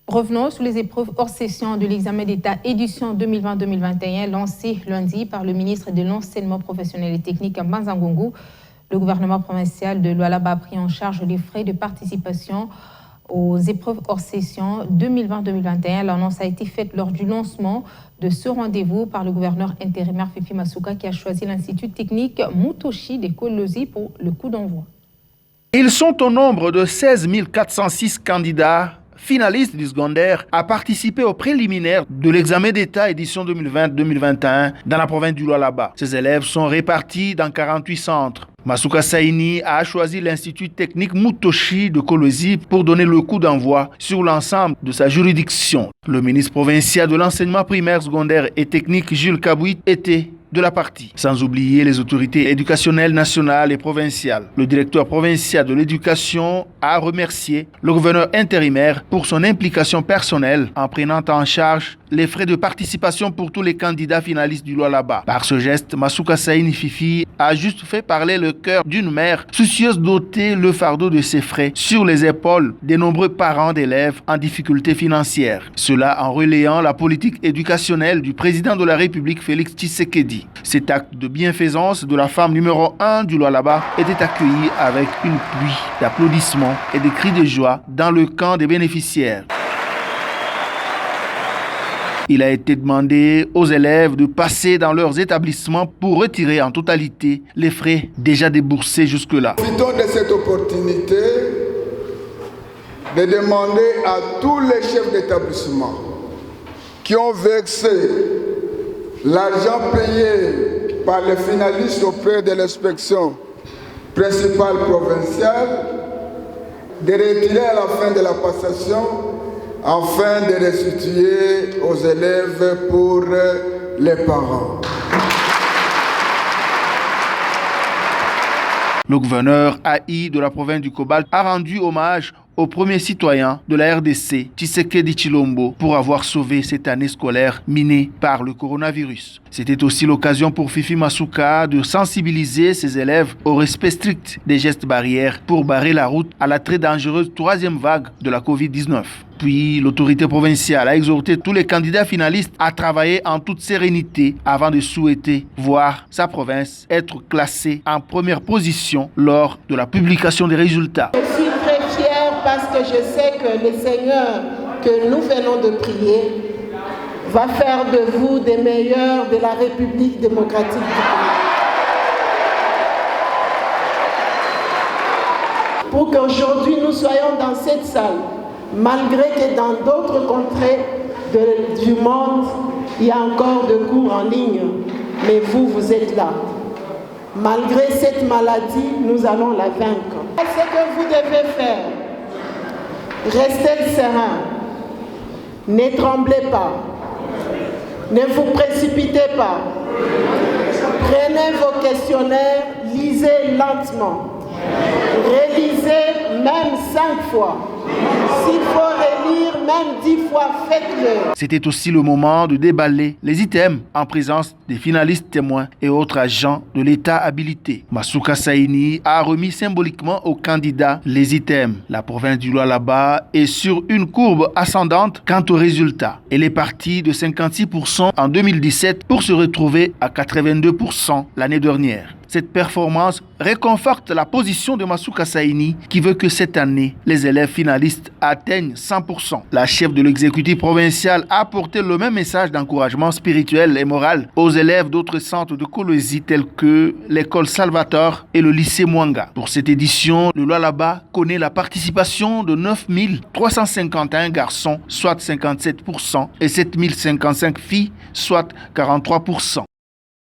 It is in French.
Revenons sur les épreuves hors session de l'examen d'État édition 2020-2021 lancé lundi par le ministre de l'Enseignement professionnel et technique Mbanza-Ngungu. Le gouvernement provincial de Lualaba a pris en charge les frais de participation aux épreuves hors session 2020-2021. L'annonce a été faite lors du lancement de ce rendez-vous par le gouverneur intérimaire Fifi Masuka qui a choisi l'Institut technique Mutoshi de Kolosi pour le coup d'envoi. Ils sont au nombre de 16 406 candidats finalistes du secondaire à participer aux préliminaires de l'examen d'État édition 2020-2021 dans la province du Lualaba. Ces élèves sont répartis dans 48 centres. Masuka Saini a choisi l'Institut technique Mutoshi de Kolosi pour donner le coup d'envoi sur l'ensemble de sa juridiction. Le ministre provincial de l'enseignement primaire, secondaire et technique, Jules Kabouit, était de la partie. Sans oublier les autorités éducationnelles nationales et provinciales. Le directeur provincial de l'éducation a remercié le gouverneur intérimaire pour son implication personnelle en prenant en charge les frais de participation pour tous les candidats finalistes du Lualaba. Par ce geste, Masuka Saini Fifi a juste fait parler le cœur d'une mère soucieuse d'ôter le fardeau de ses frais sur les épaules des nombreux parents d'élèves en difficulté financière. Cela en relayant la politique éducationnelle du président de la République Félix Tshisekedi. Cet acte de bienfaisance de la femme numéro 1 du Lualaba était accueilli avec une pluie d'applaudissements et de cris de joie dans le camp des bénéficiaires. Il a été demandé aux élèves de passer dans leurs établissements pour retirer en totalité les frais déjà déboursés jusque-là. Profitons de cette opportunité de demander à tous les chefs d'établissement qui ont versé l'argent payé par les finalistes auprès de l'inspection principale provinciale de retirer à la fin de la passation afin de restituer aux élèves pour les parents. Le gouverneur AI de la province du Cobalt a rendu hommage au premier citoyen de la RDC, Tshisekedi Tshilombo, pour avoir sauvé cette année scolaire minée par le coronavirus. C'était aussi l'occasion pour Fifi Masuka de sensibiliser ses élèves au respect strict des gestes barrières pour barrer la route à la très dangereuse troisième vague de la COVID-19. Puis, l'autorité provinciale a exhorté tous les candidats finalistes à travailler en toute sérénité avant de souhaiter voir sa province être classée en première position lors de la publication des résultats. Je suis très fière parce que je sais que le Seigneur que nous venons de prier va faire de vous des meilleurs de la République démocratique du Congo. Pour qu'aujourd'hui nous soyons dans cette salle, malgré que dans d'autres contrées du monde, il y a encore des cours en ligne, mais vous êtes là. Malgré cette maladie, nous allons la vaincre. Ce que vous devez faire, restez serein, ne tremblez pas, ne vous précipitez pas, prenez vos questionnaires, lisez lentement, relisez même 5 fois. S'il faut relire même 10 fois, faites-le. C'était aussi le moment de déballer les items en présence des finalistes témoins et autres agents de l'État habilités. Masuka Saini a remis symboliquement aux candidats les items. La province du Lualaba est sur une courbe ascendante quant aux résultats. Elle est partie de 56% en 2017 pour se retrouver à 82% l'année dernière. Cette performance réconforte la position de Masuka Saini qui veut que cette année, les élèves finalistes atteignent 100%. La chef de l'exécutif provincial a apporté le même message d'encouragement spirituel et moral aux élèves d'autres centres de Kolosi tels que l'école Salvatore et le lycée Mwanga. Pour cette édition, le Lualaba connaît la participation de 9 351 garçons, soit 57%, et 7 055 filles, soit 43%.